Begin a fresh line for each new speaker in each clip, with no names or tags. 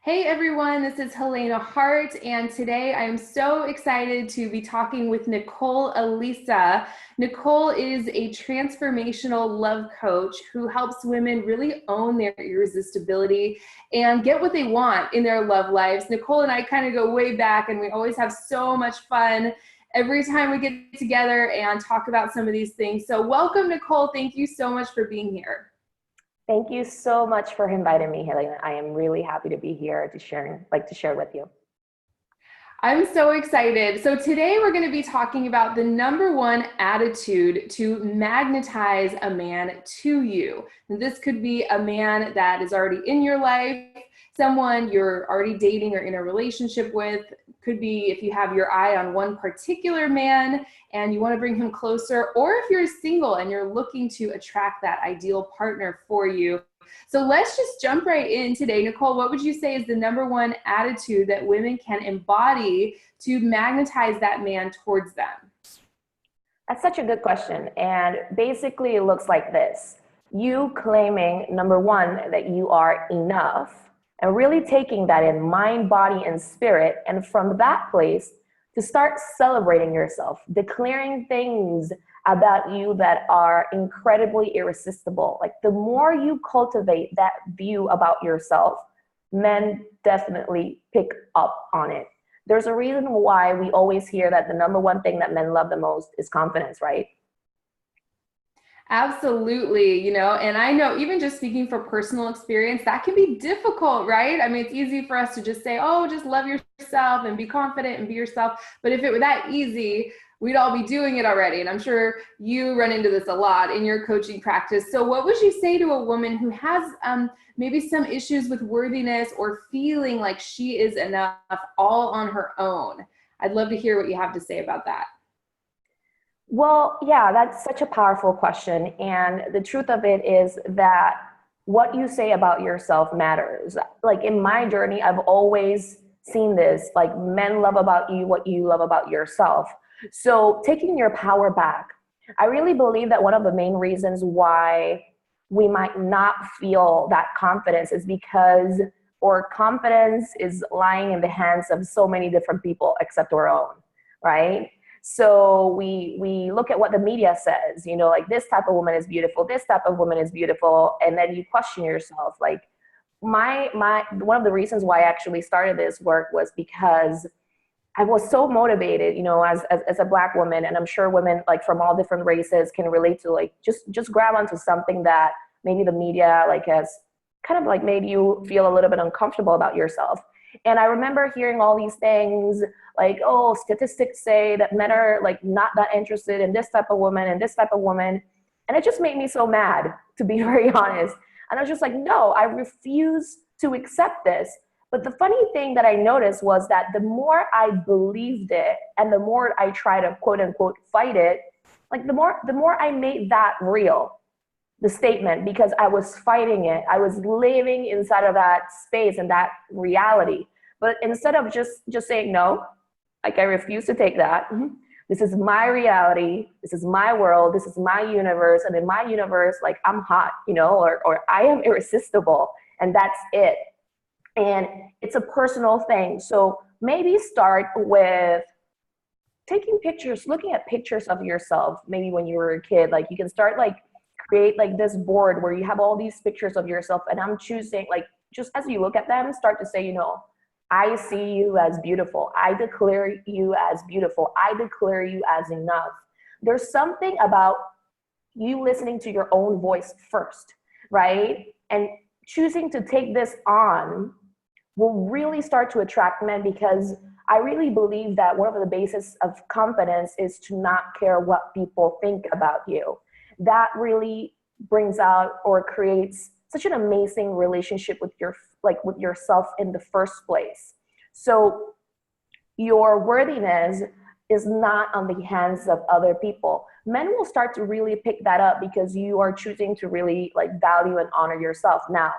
Hey everyone, this is Helena Hart, and today I am so excited to be talking with Nicole Elisa. Nicole is a transformational love coach who helps women really own their irresistibility and get what they want in their love lives. Nicole and I kind of go way back, and we always have so much fun every time we get together and talk about some of these things. So welcome, Nicole. Thank you so much for being here.
Thank you so much for inviting me, Helena. I am really happy to be here to share with you.
I'm so excited. So today we're going to be talking about the number one attitude to magnetize a man to you. And this could be a man that is already in your life, someone you're already dating or in a relationship with. Could be if you have your eye on one particular man and you want to bring him closer, or if you're single and you're looking to attract that ideal partner for you. So let's just jump right in today. Nicole, what would you say is the number one attitude that women can embody to magnetize that man towards them?
That's such a good question. And basically it looks like this. You claiming, number one, that you are enough and really taking that in mind, body, and spirit. And from that place to start celebrating yourself, declaring things about you that are incredibly irresistible. Like the more you cultivate that view about yourself, men definitely pick up on it. There's a reason why we always hear that the number one thing that men love the most is confidence, right?
Absolutely, and I know even just speaking for personal experience, that can be difficult, right? I mean, it's easy for us to just say, oh, just love yourself and be confident and be yourself. But if it were that easy, we'd all be doing it already. And I'm sure you run into this a lot in your coaching practice. So what would you say to a woman who has maybe some issues with worthiness or feeling like she is enough all on her own? I'd love to hear what you have to say about that.
Well, yeah, that's such a powerful question. And the truth of it is that what you say about yourself matters. Like in my journey, I've always seen this, like men love about you what you love about yourself. So taking your power back, I really believe that one of the main reasons why we might not feel that confidence is because our confidence is lying in the hands of so many different people except our own, right? So we look at what the media says, like this type of woman is beautiful, this type of woman is beautiful. And then you question yourself. Like my one of the reasons why I actually started this work was because I was so motivated, as a Black woman, and I'm sure women like from all different races can relate to, like, just grab onto something that maybe the media like has kind of like made you feel a little bit uncomfortable about yourself. And I remember hearing all these things like, oh, statistics say that men are like not that interested in this type of woman and this type of woman. And it just made me so mad, to be very honest. And I was just like, no, I refuse to accept this. But the funny thing that I noticed was that the more I believed it and the more I try to quote unquote fight it, like the more I made that real, the statement, because I was fighting it. I was living inside of that space and that reality. But instead of just saying no, like I refuse to take that. This is my reality. This is my world. This is my universe. And in my universe, like I'm hot, or I am irresistible, and that's it. And it's a personal thing. So maybe start with taking pictures, looking at pictures of yourself. Maybe when you were a kid, like you can start like create like this board where you have all these pictures of yourself, and I'm choosing, like, just as you look at them, start to say, I see you as beautiful. I declare you as beautiful. I declare you as enough. There's something about you listening to your own voice first, right? And choosing to take this on will really start to attract men, because I really believe that one of the bases of confidence is to not care what people think about you. That really brings out or creates such an amazing relationship with yourself in the first place. So your worthiness is not on the hands of other people. Men will start to really pick that up because you are choosing to really like value and honor yourself. Now,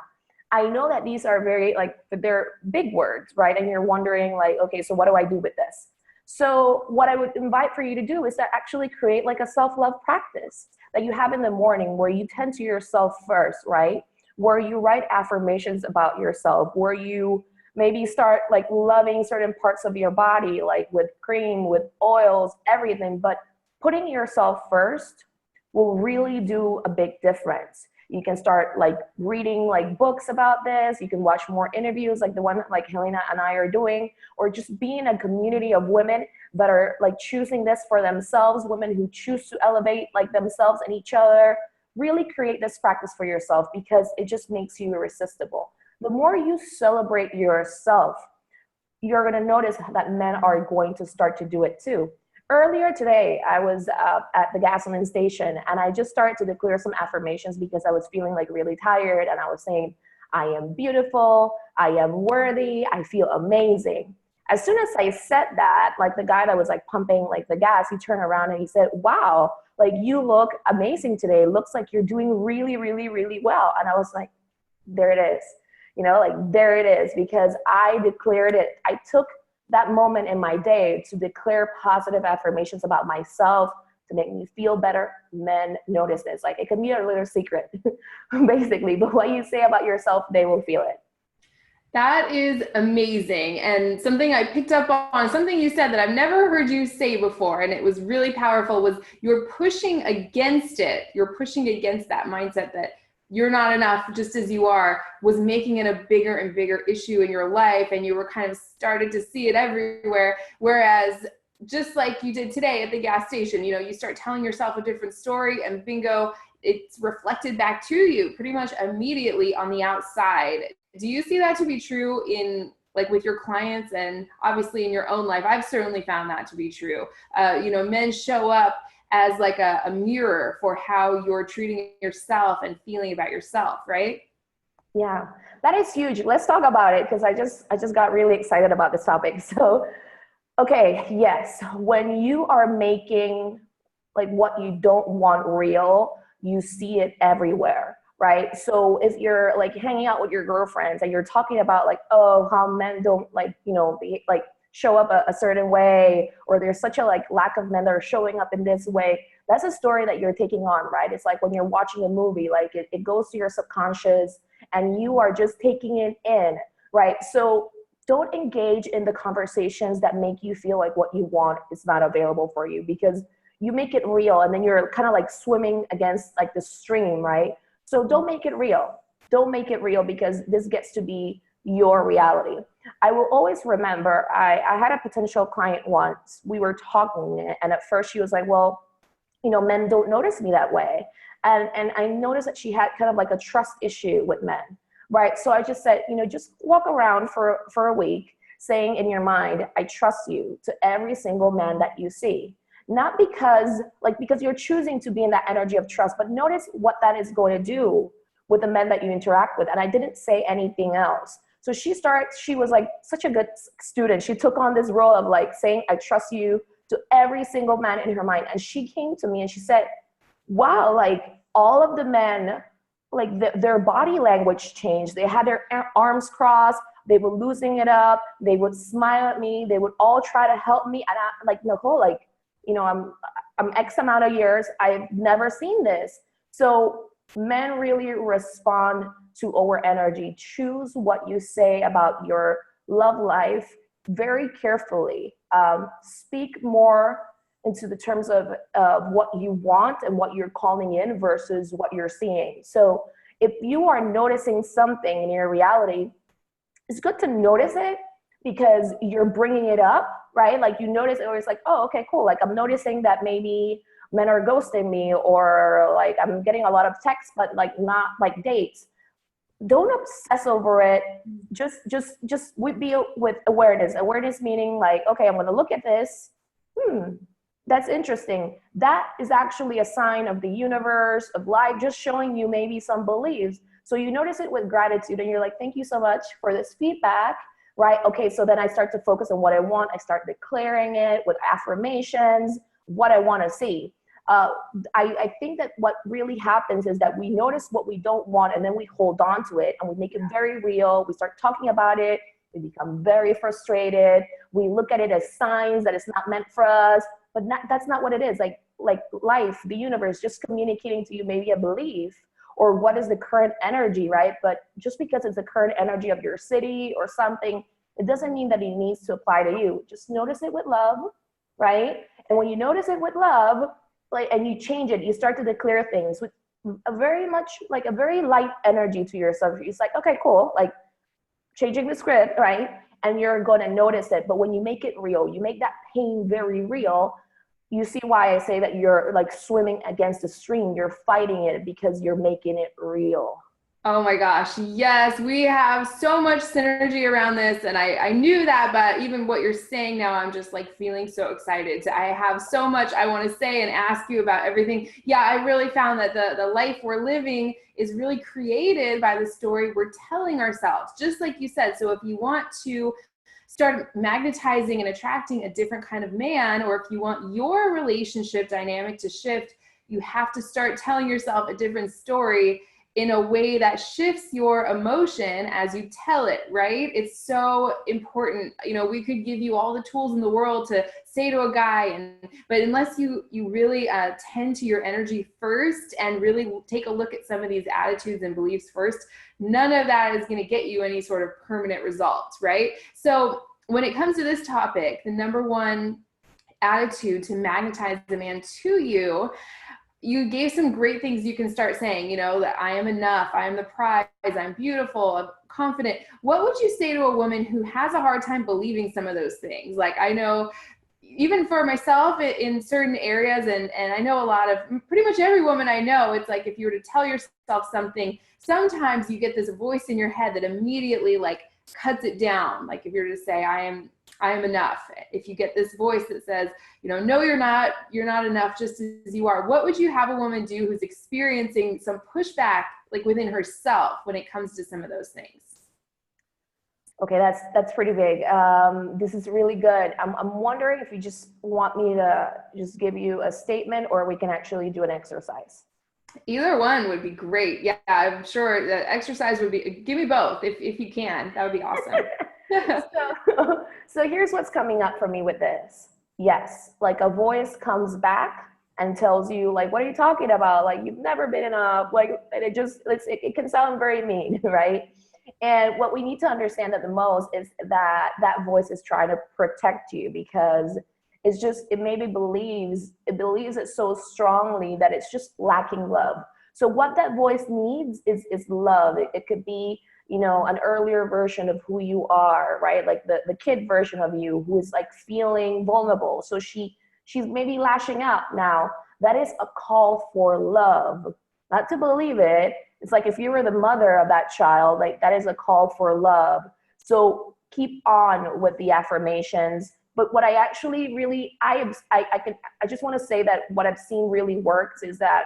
I know that these are very they're big words, right? And you're wondering like, okay, so what do I do with this? So what I would invite for you to do is to actually create like a self-love practice that you have in the morning where you tend to yourself first, right? Where you write affirmations about yourself, where you maybe start like loving certain parts of your body, like with cream, with oils, everything. But putting yourself first will really do a big difference. You can start like reading like books about this. You can watch more interviews like the one like Helena and I are doing, or just be in a community of women that are like choosing this for themselves, women who choose to elevate like themselves and each other. Really create this practice for yourself, because it just makes you irresistible. The more you celebrate yourself, you're going to notice that men are going to start to do it too. Earlier today, I was at the gasoline station, and I just started to declare some affirmations because I was feeling like really tired, and I was saying, I am beautiful, I am worthy, I feel amazing. As soon as I said that, like the guy that was like pumping like the gas, he turned around and he said, wow, like you look amazing today. Looks like you're doing really, really, really well. And I was like, there it is. You know, like there it is, because I declared it. I took that moment in my day to declare positive affirmations about myself to make me feel better. Men notice this. Like it can be a little secret, basically, but what you say about yourself, they will feel it.
That is amazing. And something I picked up on, something you said that I've never heard you say before, and it was really powerful, was you're pushing against it. You're pushing against that mindset that you're not enough just as you are, was making it a bigger and bigger issue in your life. And you were kind of started to see it everywhere. Whereas just like you did today at the gas station, you know, you start telling yourself a different story and bingo, it's reflected back to you pretty much immediately on the outside. Do you see that to be true in like with your clients and obviously in your own life? I've certainly found that to be true. You know, men show up as like a mirror for how you're treating yourself and feeling about yourself, right?
Yeah, that is huge. Let's talk about it, because I just got really excited about this topic. So, okay, yes, when you are making like what you don't want real, you see it everywhere, right? So if you're like hanging out with your girlfriends and you're talking about like, oh, how men don't like, you know, be, like show up a certain way, or there's such a like lack of men that are showing up in this way, that's a story that you're taking on, right? It's like when you're watching a movie, like it goes to your subconscious and you are just taking it in, right? So don't engage in the conversations that make you feel like what you want is not available for you, because you make it real and then you're kind of like swimming against like the stream, right? So don't make it real. Don't make it real, because this gets to be your reality. I will always remember, I had a potential client once. We were talking, and at first she was like, well, you know, men don't notice me that way. And I noticed that she had kind of like a trust issue with men, right? So I just said, you know, just walk around for a week saying in your mind, I trust you, to every single man that you see. Not because you're choosing to be in that energy of trust, but notice what that is going to do with the men that you interact with. And I didn't say anything else. So she was like such a good student. She took on this role of like saying, I trust you, to every single man in her mind. And she came to me and she said, wow, like all of the men, like their body language changed. They had their arms crossed. They were losing it up. They would smile at me. They would all try to help me. And I like, Nicole, like, you know, I'm X amount of years. I've never seen this. So men really respond to our energy. Choose what you say about your love life very carefully. Speak more into the terms of what you want and what you're calling in versus what you're seeing. So if you are noticing something in your reality, it's good to notice it, because you're bringing it up, right? Like you notice it, or it's like, oh, okay, cool. Like I'm noticing that maybe men are ghosting me, or like I'm getting a lot of texts, but like not like dates. Don't obsess over it. Just be with awareness. Awareness meaning like, okay, I'm going to look at this. That's interesting. That is actually a sign of the universe, of life, just showing you maybe some beliefs. So you notice it with gratitude and you're like, thank you so much for this feedback, right? Okay, so then I start to focus on what I want. I start declaring it with affirmations, what I want to see. I think that what really happens is that we notice what we don't want and then we hold on to it and we make it very real. We start talking about it. We become very frustrated. We look at it as signs that it's not meant for us, but that's not what it is. Like life, the universe, just communicating to you maybe a belief or what is the current energy, right? But just because it's the current energy of your city or something, it doesn't mean that it needs to apply to you. Just notice it with love, right? And when you notice it with love, like, and you change it, you start to declare things with a very much like a very light energy to yourself. It's like, okay, cool, like changing the script, right? And you're going to notice it. But when you make it real, you make that pain very real. You see why I say that you're like swimming against the stream. You're fighting it because you're making it real.
Oh my gosh, yes, we have so much synergy around this, and I knew that, but even what you're saying now, I'm just like feeling so excited. I have so much I want to say and ask you about everything. Yeah, I really found that the life we're living is really created by the story we're telling ourselves, just like you said. So if you want to start magnetizing and attracting a different kind of man, or if you want your relationship dynamic to shift, you have to start telling yourself a different story in a way that shifts your emotion as you tell it, right? It's so important. You know, we could give you all the tools in the world to say to a guy, but unless you really tend to your energy first and really take a look at some of these attitudes and beliefs first, none of that is going to get you any sort of permanent results, right? So when it comes to this topic, the number one attitude to magnetize the man to you, you gave some great things you can start saying, you know, that I am enough, I am the prize, I'm beautiful, I'm confident. What would you say to a woman who has a hard time believing some of those things? Like, I know even for myself in certain areas, and I know a lot of, pretty much every woman I know, it's like if you were to tell yourself something, sometimes you get this voice in your head that immediately like cuts it down. Like if you're to say, I am enough. If you get this voice that says, you know, no, you're not enough just as you are. What would you have a woman do who's experiencing some pushback like within herself when it comes to some of those things?
Okay, that's pretty big. This is really good. I'm wondering if you just want me to just give you a statement, or we can actually do an exercise.
Either one would be great. Yeah, I'm sure the exercise would be, give me both if you can. That would be awesome.
So here's what's coming up for me with this. Yes, like a voice comes back and tells you, like, what are you talking about? Like, you've never been enough. Like, and it can sound very mean, right? And what we need to understand at the most is that that voice is trying to protect you, because it maybe believes it so strongly that it's just lacking love. So what that voice needs is love. It could be, you know, an earlier version of who you are, right? Like the kid version of you who is like feeling vulnerable. So she's maybe lashing out now. That is a call for love, not to believe it. It's like if you were the mother of that child, like that is a call for love. So keep on with the affirmations. But what I actually really, I just want to say that what I've seen really works is that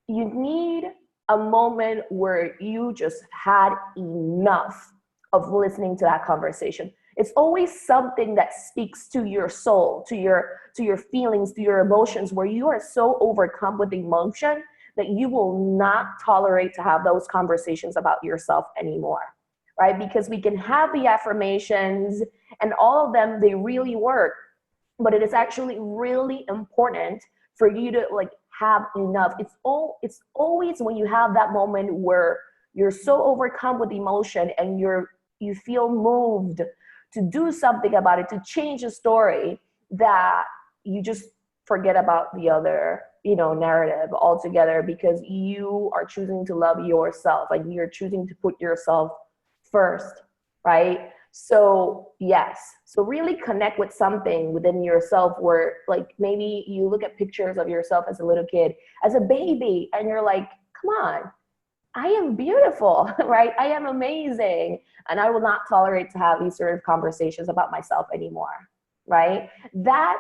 you need a moment where you just had enough of listening to that conversation. It's always something that speaks to your soul, to your feelings, to your emotions, where you are so overcome with emotion that you will not tolerate to have those conversations about yourself anymore, right? Because we can have the affirmations and all of them, they really work, but it is actually really important for you to like have enough. It's always when you have that moment where you're so overcome with emotion and you feel moved to do something about it, to change the story, that you just forget about the other, you know, narrative altogether, because you are choosing to love yourself and you're choosing to put yourself first, right? So yes, so really connect with something within yourself where like maybe you look at pictures of yourself as a little kid, as a baby, and you're like, come on, I am beautiful, right? I am amazing. And I will not tolerate to have these sort of conversations about myself anymore, right? That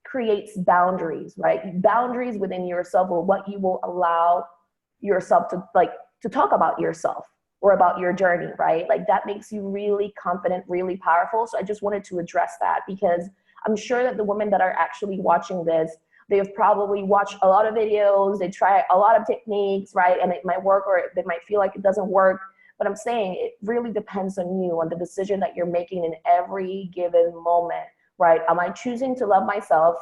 creates boundaries, right? Boundaries within yourself, or what you will allow yourself to talk about yourself or about your journey, right? Like that makes you really confident, really powerful. So I just wanted to address that, because I'm sure that the women that are actually watching this, they have probably watched a lot of videos, they try a lot of techniques, right? And it might work, or they might feel like it doesn't work. But I'm saying it really depends on you, on the decision that you're making in every given moment, right? Am I choosing to love myself,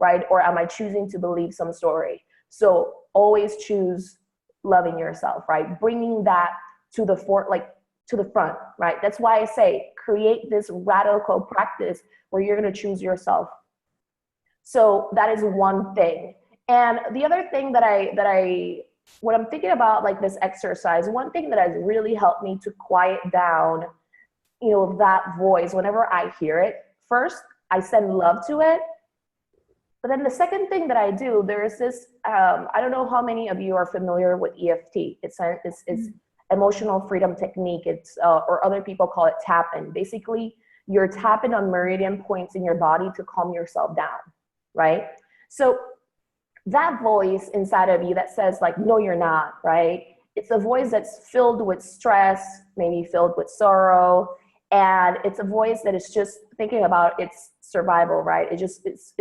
right? Or am I choosing to believe some story? So always choose loving yourself, right? Bringing that to the to the front, right? That's why I say create this radical practice where you're going to choose yourself. So that is one thing. And the other thing when I'm thinking about like this exercise, one thing that has really helped me to quiet down, that voice, whenever I hear it, first, I send love to it. But then the second thing that I do, there is this, I don't know how many of you are familiar with EFT. It's emotional freedom technique. It's, or other people call it tapping. Basically, you're tapping on meridian points in your body to calm yourself down, right? So that voice inside of you that says like, no, you're not, right? It's a voice that's filled with stress, maybe filled with sorrow. And it's a voice that is just thinking about its survival, right? It's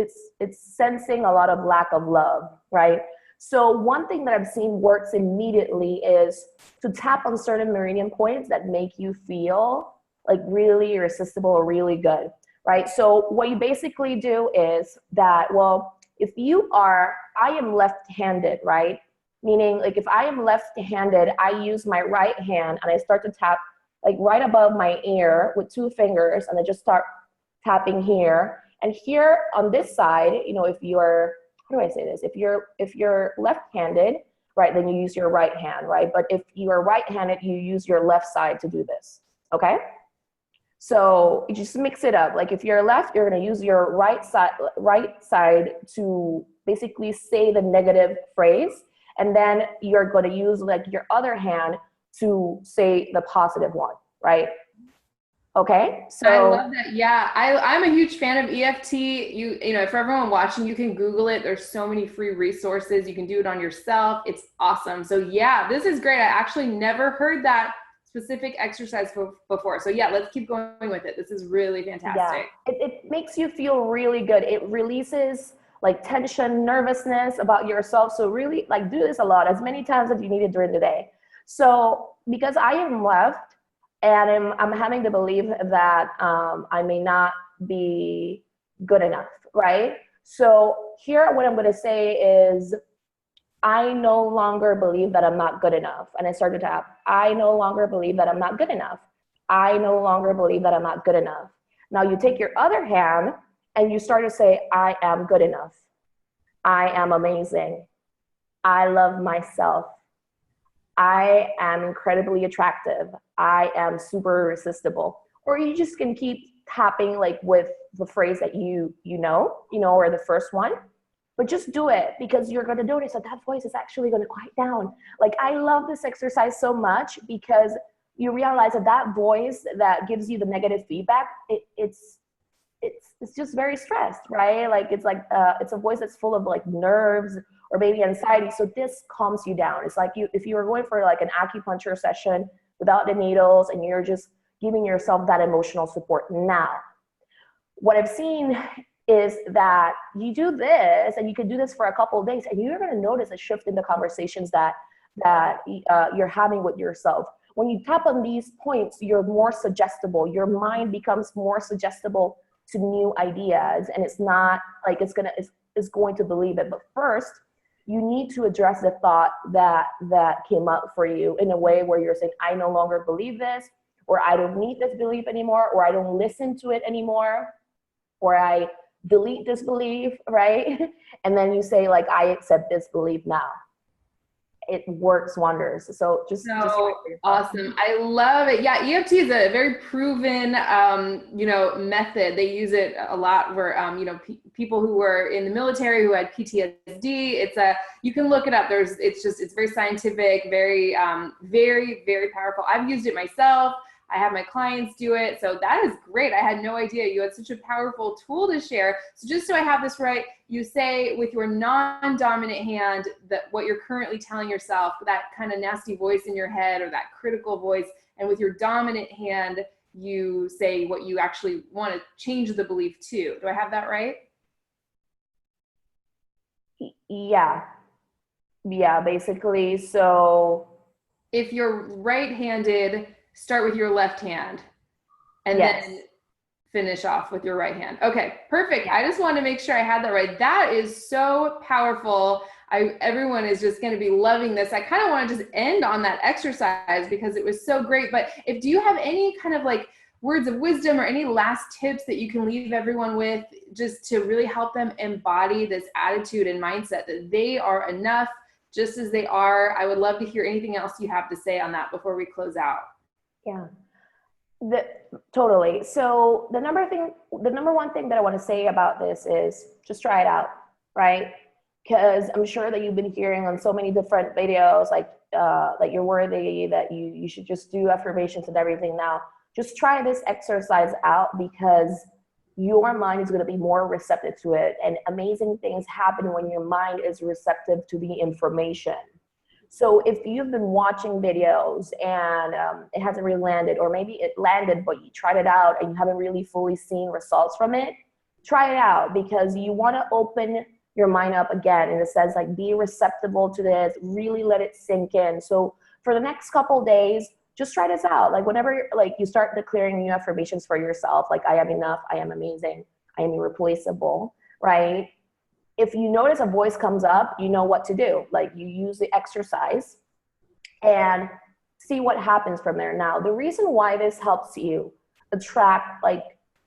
sensing a lot of lack of love, right? So one thing that I've seen works immediately is to tap on certain meridian points that make you feel like really irresistible or really good, right? So what you basically do is that, well, if I am left-handed, right? Meaning like if I am left-handed, I use my right hand and I start to tap like right above my ear with 2 fingers, and I just start tapping here. And here on this side, if you're, how do I say this? If you're left-handed, right, then you use your right hand, right? But if you are right-handed, you use your left side to do this, okay? So you just mix it up. Like if you're left, you're gonna use your right side to basically say the negative phrase, and then you're gonna use like your other hand to say the positive one, right? Okay, so
I love that. Yeah, I'm a huge fan of EFT. For everyone watching, you can Google it. There's so many free resources. You can do it on yourself. It's awesome. So yeah, this is great. I actually never heard that specific exercise before. So yeah, let's keep going with it. This is really fantastic.
Yeah, it makes you feel really good. It releases like tension, nervousness about yourself. So really like do this a lot, as many times as you need it during the day. So because I am left and I'm having to believe that I may not be good enough, right? So here what I'm going to say is I no longer believe that I'm not good enough. And I started to tap, I no longer believe that I'm not good enough. I no longer believe that I'm not good enough. Now you take your other hand and you start to say, I am good enough. I am amazing. I love myself. I am incredibly attractive. I am super irresistible. Or you just can keep tapping like with the phrase that you know, or the first one. But just do it, because you're going to notice that voice is actually going to quiet down. Like I love this exercise so much because you realize that voice that gives you the negative feedback, it's just very stressed, right? Like it's a voice that's full of like nerves or maybe anxiety. So this calms you down. It's like if you were going for like an acupuncture session without the needles and you're just giving yourself that emotional support. Now, what I've seen is that you do this and you can do this for a couple of days and you're going to notice a shift in the conversations that you're having with yourself. When you tap on these points, you're more suggestible. Your mind becomes more suggestible to new ideas, and it's not like it's going to believe it. But first, you need to address the thought that came up for you in a way where you're saying, I no longer believe this, or I don't need this belief anymore, or I don't listen to it anymore, or I delete this belief, right? And then you say like, I accept this belief now. It works wonders. So just
awesome. I love it. Yeah, EFT is a very proven, method. They use it a lot where, people who were in the military who had PTSD. You can look it up. It's very scientific, very, very, very powerful. I've used it myself. I have my clients do it. So that is great. I had no idea you had such a powerful tool to share. So just so I have this right, you say with your non-dominant hand that what you're currently telling yourself, that kind of nasty voice in your head or that critical voice, and with your dominant hand, you say what you actually want to change the belief to. Do I have that right?
Yeah, basically. So
if you're right-handed, start with your left hand and then finish off with your right hand. Okay, perfect. I just wanted to make sure I had that right. That is so powerful. Everyone is just going to be loving this. I kind of want to just end on that exercise because it was so great. But do you have any kind of like words of wisdom or any last tips that you can leave everyone with just to really help them embody this attitude and mindset that they are enough just as they are? I would love to hear anything else you have to say on that before we close out.
Yeah. Totally. So the number one thing that I want to say about this is just try it out, right? Because I'm sure that you've been hearing on so many different videos, like you're worthy, that you should just do affirmations and everything. Now, just try this exercise out because your mind is going to be more receptive to it. And amazing things happen when your mind is receptive to the information. So if you've been watching videos and it hasn't really landed, or maybe it landed, but you tried it out and you haven't really fully seen results from it, try it out because you want to open your mind up again in the sense like be receptive to this, really let it sink in. So for the next couple days, just try this out. Like whenever you start declaring new affirmations for yourself, like I am enough, I am amazing, I am irreplaceable, right? If you notice a voice comes up, you know what to do. Like you use the exercise and see what happens from there. Now, the reason why this helps you attract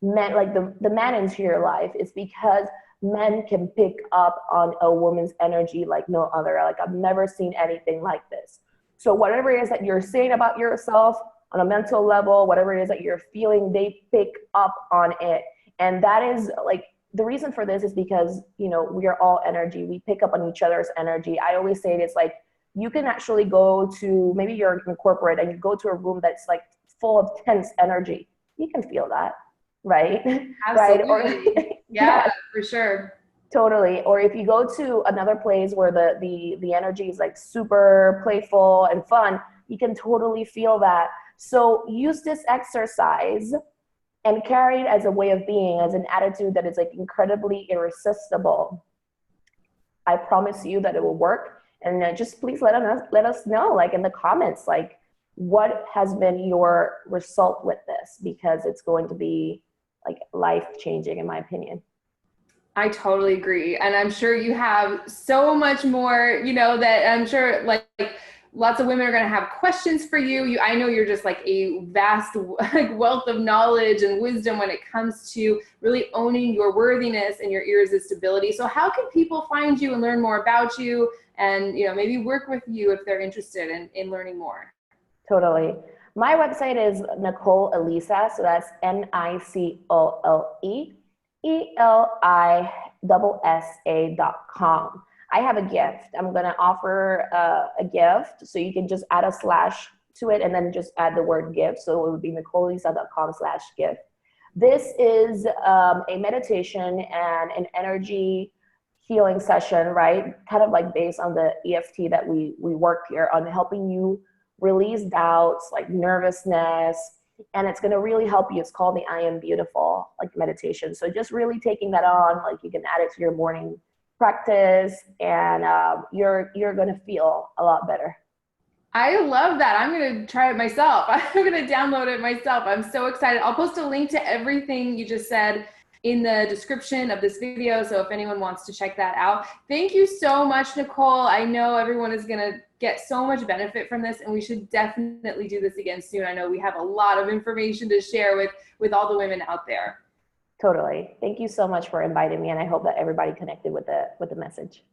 men, the man into your life is because men can pick up on a woman's energy like no other. Like I've never seen anything like this. So whatever it is that you're saying about yourself on a mental level, whatever it is that you're feeling, they pick up on it. And that is the reason for this is because, we are all energy. We pick up on each other's energy. I always say it's like, you can actually go to, maybe you're in corporate and you go to a room that's like full of tense energy. You can feel that, right?
Absolutely.
Right?
Yeah, for sure.
Totally. Or if you go to another place where the energy is like super playful and fun, you can totally feel that. So use this exercise and carry it as a way of being, as an attitude that is like incredibly irresistible. I promise you that it will work. And just please let us know, like in the comments, like what has been your result with this, because it's going to be like life-changing in my opinion.
I totally agree. And I'm sure you have so much more, that I'm sure like lots of women are going to have questions for you. I know you're just like a vast wealth of knowledge and wisdom when it comes to really owning your worthiness and your irresistibility. So how can people find you and learn more about you and, maybe work with you if they're interested in learning more?
Totally. My website is Nicole Elisa. So that's NicoleElisa.com. I have a gift. I'm going to offer a gift. So you can just add a slash to it and then just add the word gift. So it would be NicoleElisa.com/gift. This is a meditation and an energy healing session, right? Kind of like based on the EFT that we work here on, helping you release doubts, like nervousness, and it's going to really help you. It's called the I Am Beautiful meditation. So just really taking that on, you can add it to your morning practice, and you're going to feel a lot better.
I love that. I'm going to try it myself. I'm going to download it myself. I'm so excited. I'll post a link to everything you just said in the description of this video, so if anyone wants to check that out. Thank you so much, Nicole. I know everyone is going to get so much benefit from this, and we should definitely do this again soon. I know we have a lot of information to share with all the women out there.
Totally. Thank you so much for inviting me, and I hope that everybody connected with the message.